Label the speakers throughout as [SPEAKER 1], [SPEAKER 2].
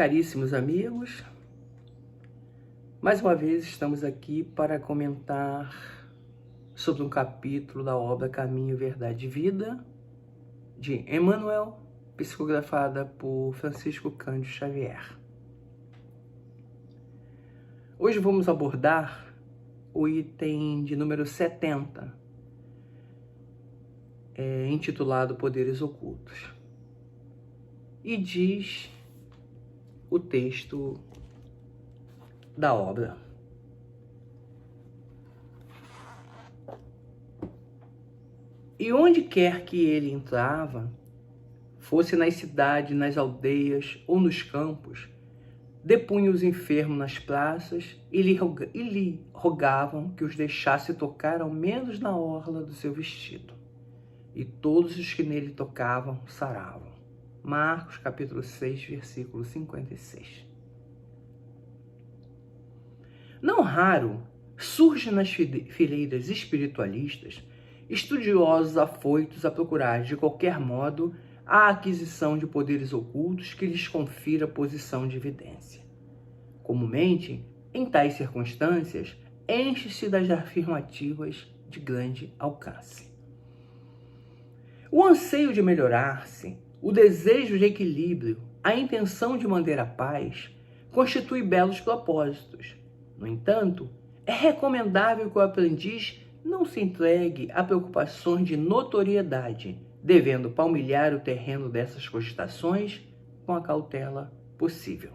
[SPEAKER 1] Caríssimos amigos, mais uma vez estamos aqui para comentar sobre um capítulo da obra Caminho, Verdade e Vida, de Emmanuel, psicografada por Francisco Cândido Xavier. Hoje vamos abordar o item de número 70, intitulado Poderes Ocultos. E diz o texto da obra: e onde quer que ele entrava, fosse nas cidades, nas aldeias ou nos campos, depunha os enfermos nas praças e lhe rogavam que os deixasse tocar ao menos na orla do seu vestido. E todos os que nele tocavam saravam. Marcos, capítulo 6, versículo 56. Não raro, surge nas fileiras espiritualistas estudiosos afoitos a procurar, de qualquer modo, a aquisição de poderes ocultos que lhes confira posição de evidência. Comumente, em tais circunstâncias, enche-se das afirmativas de grande alcance. O anseio de melhorar-se, o desejo de equilíbrio, a intenção de manter a paz, constitui belos propósitos. No entanto, é recomendável que o aprendiz não se entregue a preocupações de notoriedade, devendo palmilhar o terreno dessas cogitações com a cautela possível.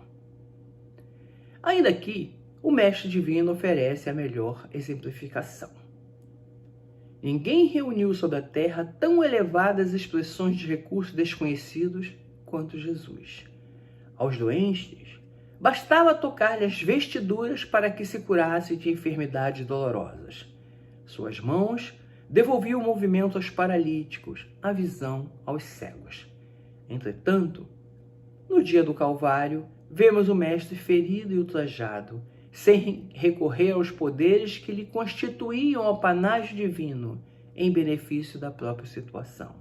[SPEAKER 1] Ainda aqui, o Mestre Divino oferece a melhor exemplificação. Ninguém reuniu sobre a terra tão elevadas expressões de recursos desconhecidos quanto Jesus. Aos doentes, bastava tocar-lhe as vestiduras para que se curasse de enfermidades dolorosas. Suas mãos devolviam o movimento aos paralíticos, a visão aos cegos. Entretanto, no dia do Calvário, vemos o Mestre ferido e ultrajado, sem recorrer aos poderes que lhe constituíam o panágio divino em benefício da própria situação.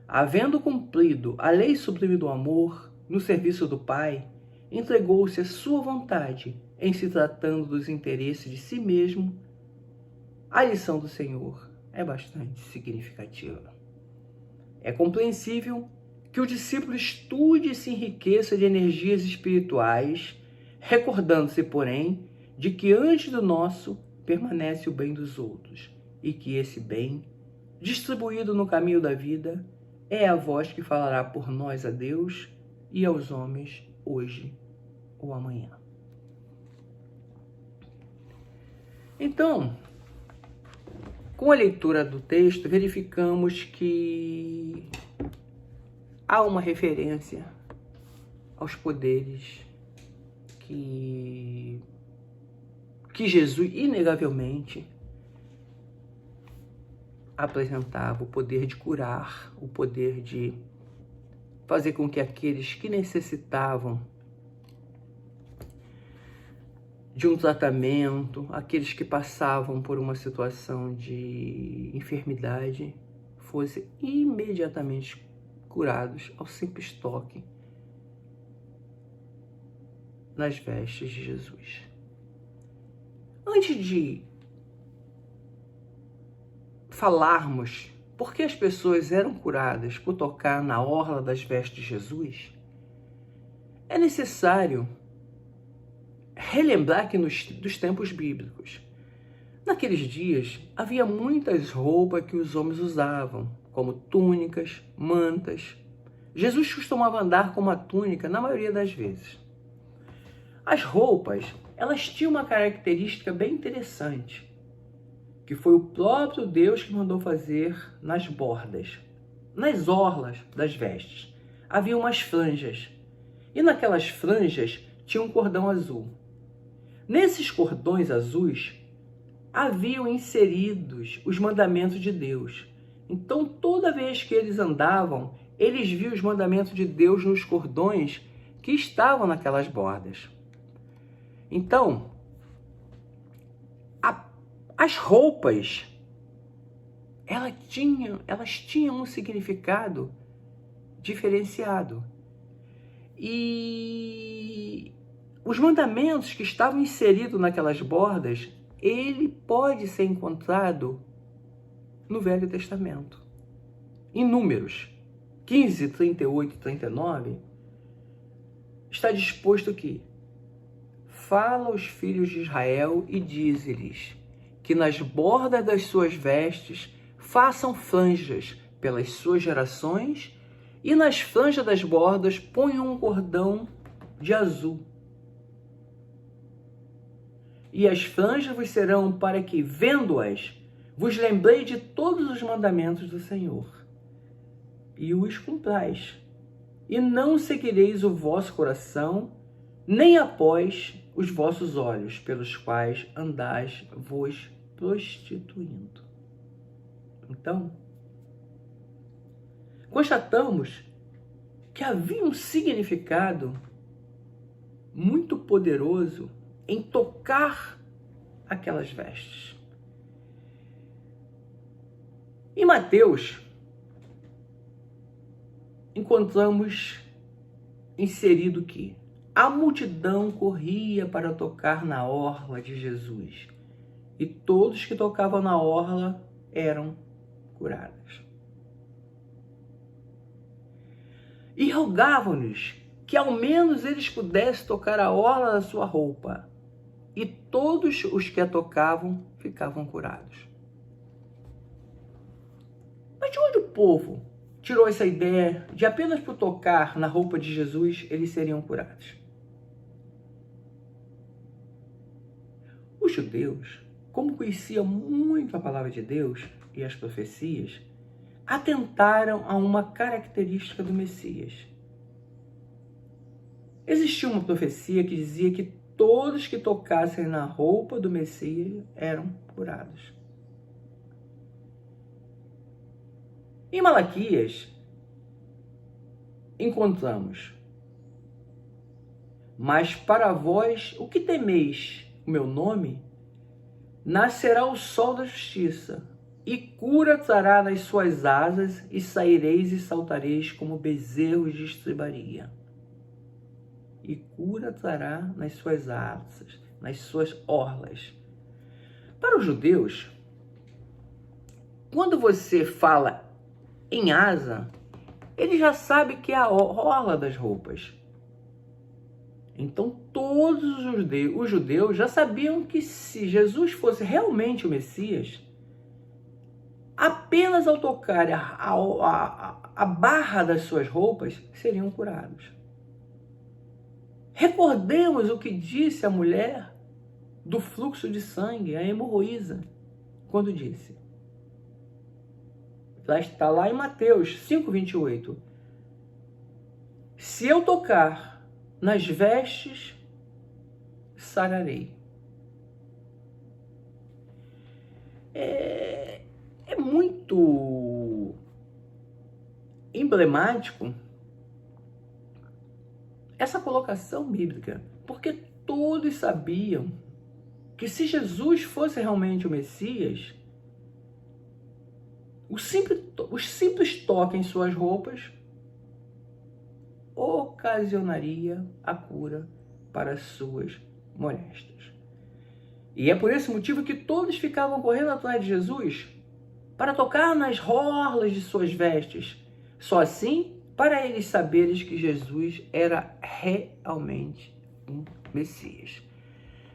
[SPEAKER 1] Havendo cumprido a lei sublime do amor no serviço do Pai, entregou-se à sua vontade em se tratando dos interesses de si mesmo. A lição do Senhor é bastante significativa. É compreensível que o discípulo estude e se enriqueça de energias espirituais, recordando-se, porém, de que antes do nosso permanece o bem dos outros e que esse bem, distribuído no caminho da vida, é a voz que falará por nós a Deus e aos homens hoje ou amanhã. Então, com a leitura do texto, verificamos que há uma referência aos poderes que Jesus, inegavelmente, apresentava: o poder de curar, o poder de fazer com que aqueles que necessitavam de um tratamento, aqueles que passavam por uma situação de enfermidade, fossem imediatamente curados ao simples toque nas vestes de Jesus. Antes de falarmos por que as pessoas eram curadas por tocar na orla das vestes de Jesus, é necessário relembrar que dos tempos bíblicos, naqueles dias, havia muitas roupas que os homens usavam, como túnicas, mantas. Jesus costumava andar com uma túnica na maioria das vezes. As roupas, elas tinham uma característica bem interessante, que foi o próprio Deus que mandou fazer nas bordas, nas orlas das vestes. Havia umas franjas, e naquelas franjas tinha um cordão azul. Nesses cordões azuis, haviam inseridos os mandamentos de Deus. Então, toda vez que eles andavam, eles viam os mandamentos de Deus nos cordões que estavam naquelas bordas. Então, as roupas, elas tinham um significado diferenciado. E os mandamentos que estavam inseridos naquelas bordas, ele pode ser encontrado no Velho Testamento. Em Números 15, 38 e 39, está disposto que fala aos filhos de Israel e diz-lhes que nas bordas das suas vestes façam franjas pelas suas gerações e nas franjas das bordas ponham um cordão de azul. E as franjas vos serão para que, vendo-as, vos lembrei de todos os mandamentos do Senhor e os cumprais. E não seguireis o vosso coração, nem após os vossos olhos, pelos quais andais vos prostituindo. Então, constatamos que havia um significado muito poderoso em tocar aquelas vestes. Em Mateus, encontramos inserido que a multidão corria para tocar na orla de Jesus, e todos que tocavam na orla eram curados. E rogavam-lhes que ao menos eles pudessem tocar a orla da sua roupa, e todos os que a tocavam ficavam curados. Mas de onde o povo tirou essa ideia de apenas por tocar na roupa de Jesus eles seriam curados? Os judeus, como conheciam muito a palavra de Deus e as profecias, atentaram a uma característica do Messias. Existia uma profecia que dizia que todos que tocassem na roupa do Messias eram curados. Em Malaquias, encontramos: mas para vós, o que temeis o meu nome, nascerá o sol da justiça, e cura trará nas suas asas, e saireis e saltareis como bezerros de estribaria. E cura trará nas suas asas, nas suas orlas. Para os judeus, quando você fala em asa, ele já sabe que é a orla das roupas. Então todos os judeus já sabiam que se Jesus fosse realmente o Messias, apenas ao tocar a barra das suas roupas, seriam curados. Recordemos o que disse a mulher do fluxo de sangue, a hemorroísa, quando disse. Está lá em Mateus 5:28. Se eu tocar nas vestes, sararei. É muito emblemático essa colocação bíblica, porque todos sabiam que se Jesus fosse realmente o Messias, os simples toques em suas roupas ocasionaria a cura para as suas moléstias. E é por esse motivo que todos ficavam correndo atrás de Jesus para tocar nas orlas de suas vestes. Só assim, para eles saberem que Jesus era realmente um Messias.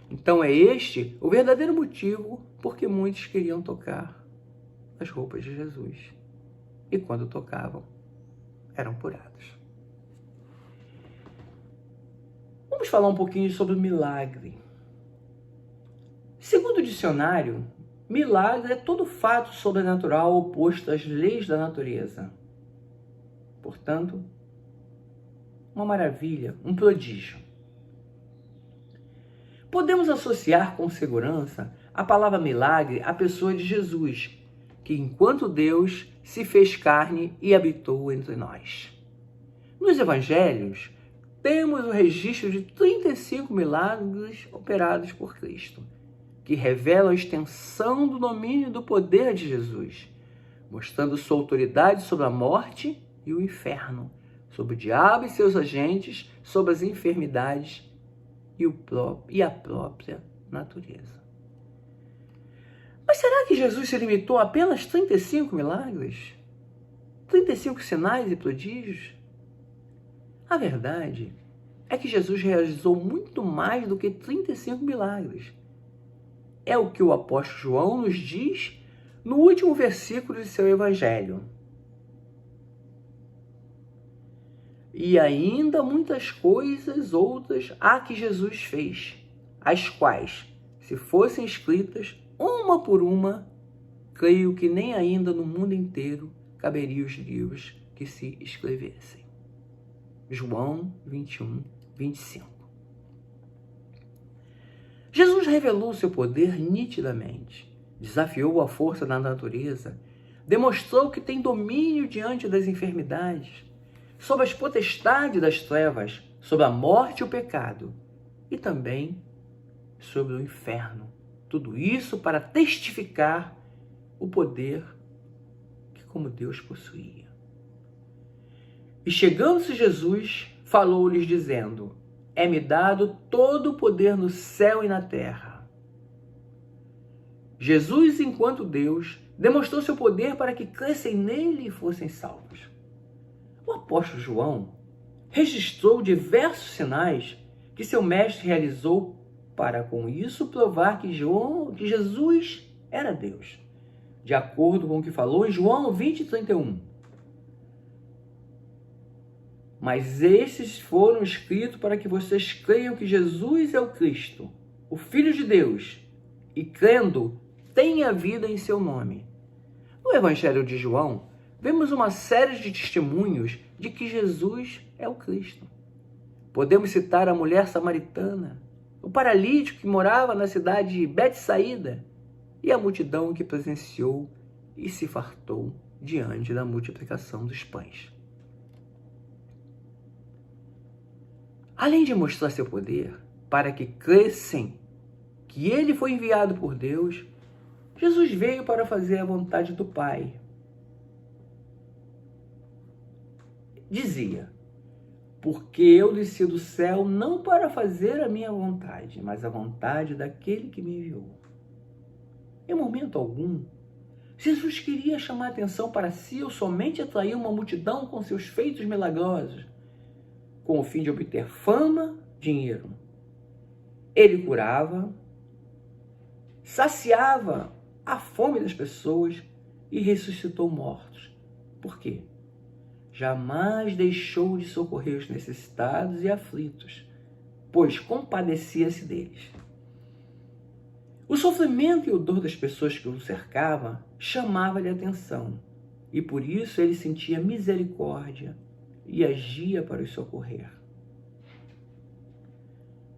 [SPEAKER 1] Então é este o verdadeiro motivo porque muitos queriam tocar as roupas de Jesus. E quando tocavam, eram curados. Vamos falar um pouquinho sobre o milagre. Segundo o dicionário, milagre é todo fato sobrenatural oposto às leis da natureza. Portanto, uma maravilha, um prodígio. Podemos associar com segurança a palavra milagre à pessoa de Jesus, que enquanto Deus se fez carne e habitou entre nós. Nos evangelhos, temos o registro de 35 milagres operados por Cristo, que revelam a extensão do domínio e do poder de Jesus, mostrando sua autoridade sobre a morte e o inferno, sobre o diabo e seus agentes, sobre as enfermidades e a própria natureza. Mas será que Jesus se limitou a apenas 35 milagres? 35 sinais e prodígios? A verdade é que Jesus realizou muito mais do que 35 milagres. É o que o apóstolo João nos diz no último versículo de seu evangelho. E ainda muitas coisas outras há que Jesus fez, as quais, se fossem escritas uma por uma, creio que nem ainda no mundo inteiro caberiam os livros que se escrevessem. João 21, 25. Jesus revelou seu poder nitidamente, desafiou a força da natureza, demonstrou que tem domínio diante das enfermidades, sobre as potestades das trevas, sobre a morte e o pecado, e também sobre o inferno. Tudo isso para testificar o poder que como Deus possuía. E chegando-se Jesus, falou-lhes dizendo: é-me dado todo o poder no céu e na terra. Jesus, enquanto Deus, demonstrou seu poder para que crescem nele e fossem salvos. O apóstolo João registrou diversos sinais que seu mestre realizou para, com isso, provar que Jesus era Deus, de acordo com o que falou em João 20, 31. Mas esses foram escritos para que vocês creiam que Jesus é o Cristo, o Filho de Deus, e crendo, tenha vida em seu nome. No Evangelho de João, vemos uma série de testemunhos de que Jesus é o Cristo. Podemos citar a mulher samaritana, o paralítico que morava na cidade de Betsaída e a multidão que presenciou e se fartou diante da multiplicação dos pães. Além de mostrar seu poder para que crescem que ele foi enviado por Deus, Jesus veio para fazer a vontade do Pai. Dizia: porque eu desci do céu não para fazer a minha vontade, mas a vontade daquele que me enviou. Em momento algum, Jesus queria chamar a atenção para si ou somente atrair uma multidão com seus feitos milagrosos, com o fim de obter fama, dinheiro. Ele curava, saciava a fome das pessoas e ressuscitou mortos. Por quê? Jamais deixou de socorrer os necessitados e aflitos, pois compadecia-se deles. O sofrimento e o dor das pessoas que o cercavam chamava-lhe a atenção, e por isso ele sentia misericórdia e agia para os socorrer.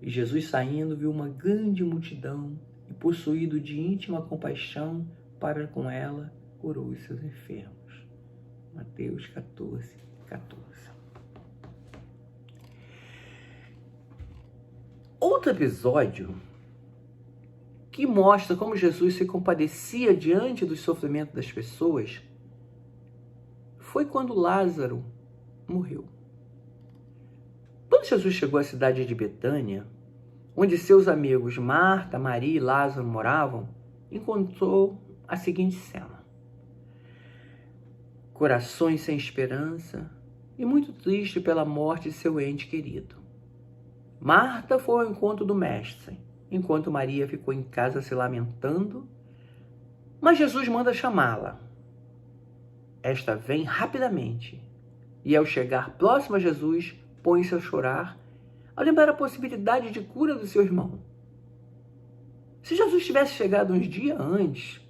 [SPEAKER 1] E Jesus, saindo, viu uma grande multidão e, possuído de íntima compaixão para com ela, curou os seus enfermos. Mateus 14, 14. Outro episódio que mostra como Jesus se compadecia diante do sofrimento das pessoas foi quando Lázaro morreu. Quando Jesus chegou à cidade de Betânia, onde seus amigos Marta, Maria e Lázaro moravam, encontrou a seguinte cena: corações sem esperança e muito triste pela morte de seu ente querido. Marta foi ao encontro do mestre, enquanto Maria ficou em casa se lamentando, mas Jesus manda chamá-la. Esta vem rapidamente e, ao chegar próximo a Jesus, põe-se a chorar ao lembrar a possibilidade de cura do seu irmão. Se Jesus tivesse chegado uns dias antes,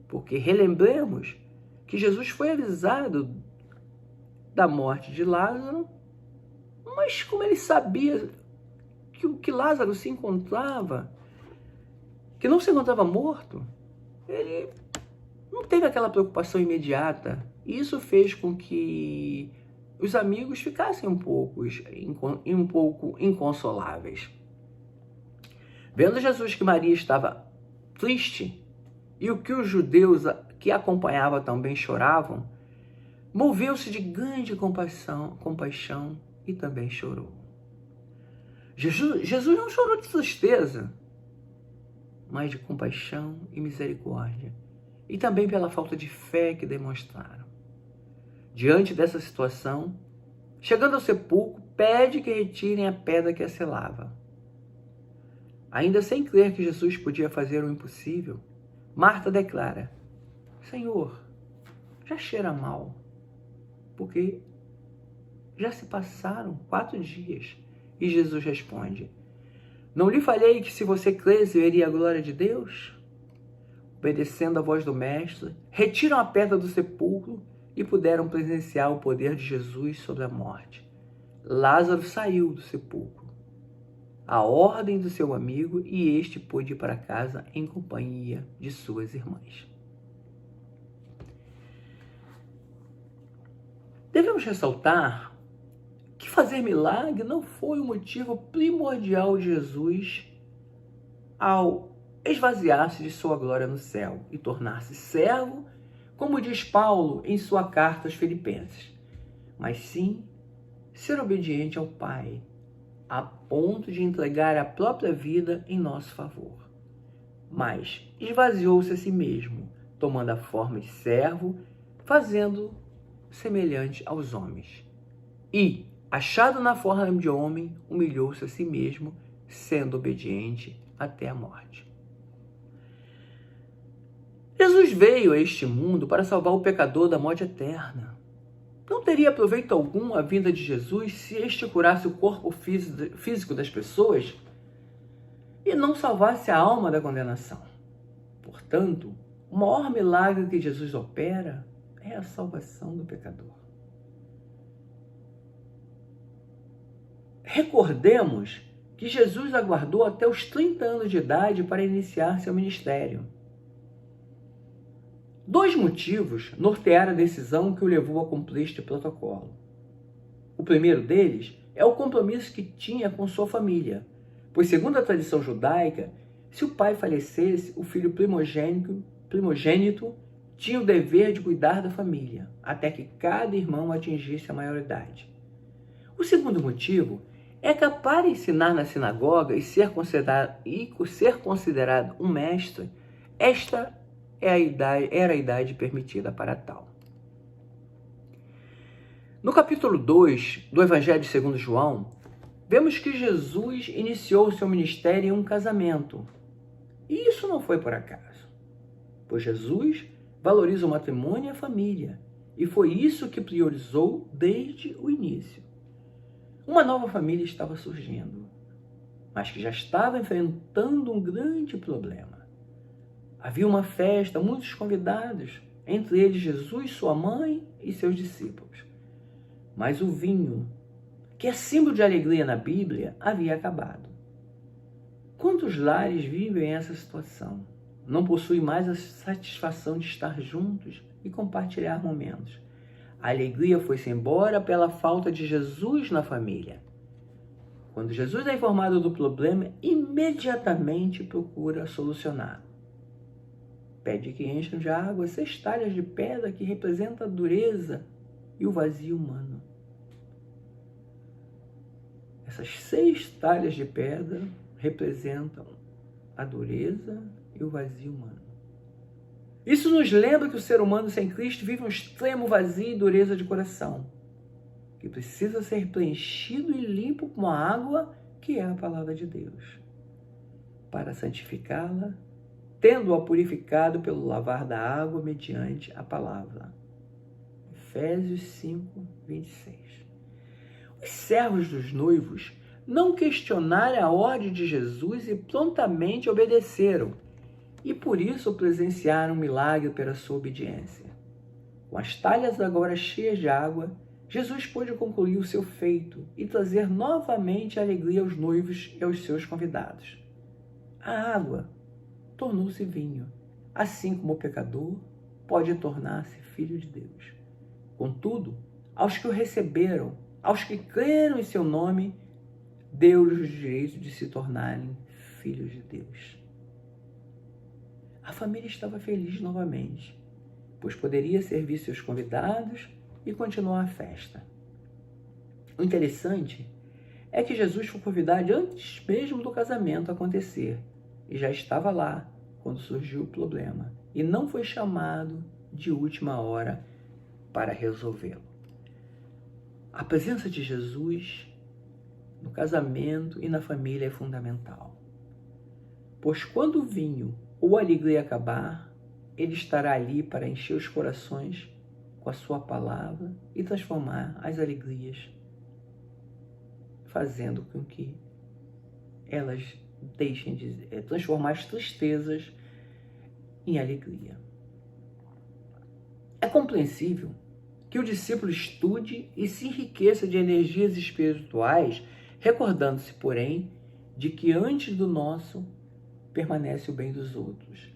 [SPEAKER 1] porque relembremos que Jesus foi avisado da morte de Lázaro, mas como ele sabia que Lázaro se encontrava, que não se encontrava morto, ele não teve aquela preocupação imediata. E isso fez com que os amigos ficassem um pouco inconsoláveis. Vendo Jesus que Maria estava triste e o que os judeus que acompanhavam também choravam, moveu-se de grande compaixão e também chorou. Jesus não chorou de tristeza, mas de compaixão e misericórdia, e também pela falta de fé que demonstraram. Diante dessa situação, chegando ao sepulcro, pede que retirem a pedra que a selava. Ainda sem crer que Jesus podia fazer o impossível, Marta declara: Senhor, já cheira mal, porque já se passaram 4 dias. E Jesus responde: não lhe falei que se você cresce, veria a glória de Deus? Obedecendo à voz do Mestre, retiram a pedra do sepulcro e puderam presenciar o poder de Jesus sobre a morte. Lázaro saiu do sepulcro, a ordem do seu amigo, e este pôde ir para casa em companhia de suas irmãs. Devemos ressaltar que fazer milagre não foi o motivo primordial de Jesus ao esvaziar-se de sua glória no céu e tornar-se servo, como diz Paulo em sua carta aos Filipenses, mas sim ser obediente ao Pai, a ponto de entregar a própria vida em nosso favor. Mas esvaziou-se a si mesmo, tomando a forma de servo, fazendo semelhante aos homens. E, achado na forma de homem, humilhou-se a si mesmo, sendo obediente até a morte. Jesus veio a este mundo para salvar o pecador da morte eterna. Não teria proveito algum a vinda de Jesus se este curasse o corpo físico das pessoas e não salvasse a alma da condenação. Portanto, o maior milagre que Jesus opera é a salvação do pecador. Recordemos que Jesus aguardou até os 30 anos de idade para iniciar seu ministério. 2 motivos nortearam a decisão que o levou a cumprir este protocolo. O primeiro deles é o compromisso que tinha com sua família, pois, segundo a tradição judaica, se o pai falecesse, o filho primogênito tinha o dever de cuidar da família, até que cada irmão atingisse a maioridade. O segundo motivo é que, para ensinar na sinagoga e ser considerado um mestre, esta era a idade permitida para tal. No capítulo 2 do Evangelho segundo João, vemos que Jesus iniciou seu ministério em um casamento. E isso não foi por acaso, pois Jesus valoriza o matrimônio e a família, e foi isso que priorizou desde o início. Uma nova família estava surgindo, mas que já estava enfrentando um grande problema. Havia uma festa, muitos convidados, entre eles Jesus, sua mãe e seus discípulos. Mas o vinho, que é símbolo de alegria na Bíblia, havia acabado. Quantos lares vivem essa situação? Não possuem mais a satisfação de estar juntos e compartilhar momentos. A alegria foi-se embora pela falta de Jesus na família. Quando Jesus é informado do problema, imediatamente procura solucionar. Pede que encham de água 6 talhas de pedra que representam a dureza e o vazio humano. Essas 6 talhas de pedra representam a dureza e o vazio humano. Isso nos lembra que o ser humano sem Cristo vive um extremo vazio e dureza de coração, que precisa ser preenchido e limpo com a água que é a palavra de Deus, para santificá-la, tendo-a purificado pelo lavar da água mediante a palavra. Efésios 5, 26. Os servos dos noivos não questionaram a ordem de Jesus e prontamente obedeceram, e por isso presenciaram um milagre pela sua obediência. Com as talhas agora cheias de água, Jesus pôde concluir o seu feito e trazer novamente alegria aos noivos e aos seus convidados. A água tornou-se vinho, assim como o pecador pode tornar-se filho de Deus. Contudo, aos que o receberam, aos que creram em seu nome, deu-lhes o direito de se tornarem filhos de Deus. A família estava feliz novamente, pois poderia servir seus convidados e continuar a festa. O interessante é que Jesus foi convidado antes mesmo do casamento acontecer e já estava lá quando surgiu o problema e não foi chamado de última hora para resolvê-lo. A presença de Jesus no casamento e na família é fundamental, pois quando o vinho ou a alegria acabar, ele estará ali para encher os corações com a sua palavra e transformar as alegrias, fazendo com que elas deixem de transformar as tristezas em alegria. É compreensível que o discípulo estude e se enriqueça de energias espirituais, recordando-se, porém, de que antes do nosso permanece o bem dos outros,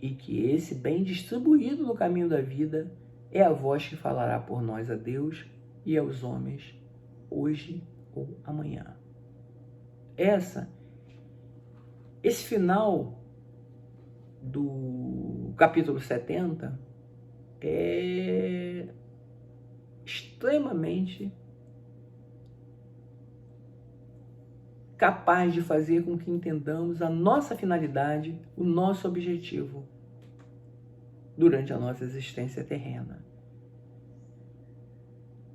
[SPEAKER 1] e que esse bem distribuído no caminho da vida é a voz que falará por nós a Deus e aos homens, hoje ou amanhã. Esse final do capítulo 70 é extremamente capaz de fazer com que entendamos a nossa finalidade, o nosso objetivo durante a nossa existência terrena.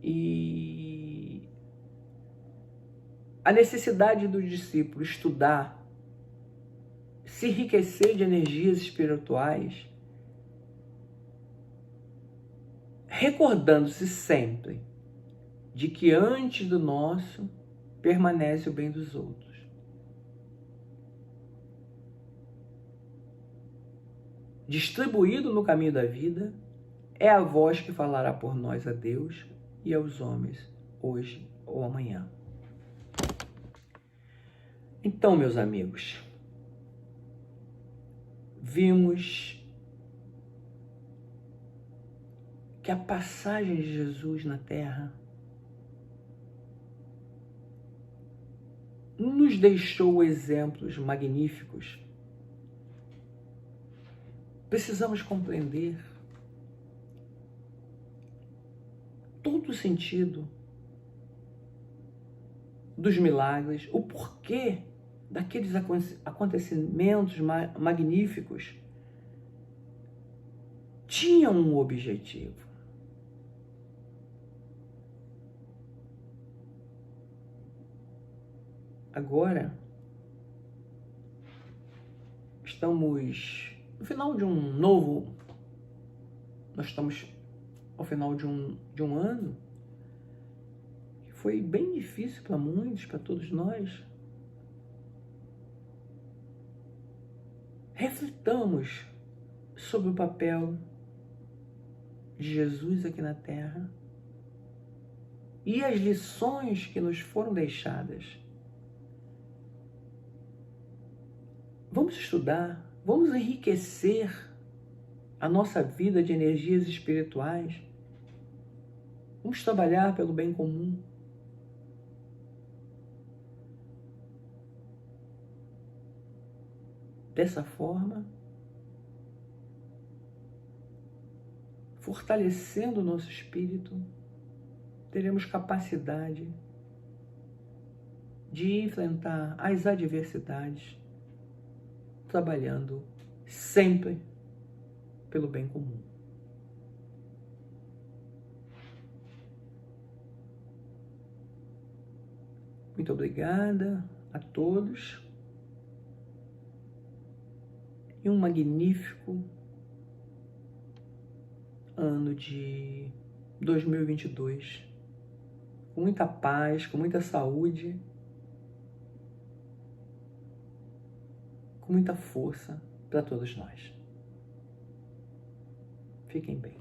[SPEAKER 1] E a necessidade do discípulo estudar, se enriquecer de energias espirituais, recordando-se sempre de que antes do nosso permanece o bem dos outros. Distribuído no caminho da vida, é a voz que falará por nós a Deus e aos homens, hoje ou amanhã. Então, meus amigos, vimos que a passagem de Jesus na Terra nos deixou exemplos magníficos. Precisamos compreender todo o sentido dos milagres, o porquê daqueles acontecimentos magníficos tinham um objetivo. Agora, estamos no final de um novo... Nós estamos ao final de um ano que foi bem difícil para muitos, para todos nós. Reflitamos sobre o papel de Jesus aqui na Terra e as lições que nos foram deixadas. Vamos estudar, vamos enriquecer a nossa vida de energias espirituais. Vamos trabalhar pelo bem comum. Dessa forma, fortalecendo o nosso espírito, teremos capacidade de enfrentar as adversidades, trabalhando sempre pelo bem comum. Muito obrigada a todos e um magnífico ano de 2022, com muita paz, com muita saúde, com muita força para todos nós. Fiquem bem.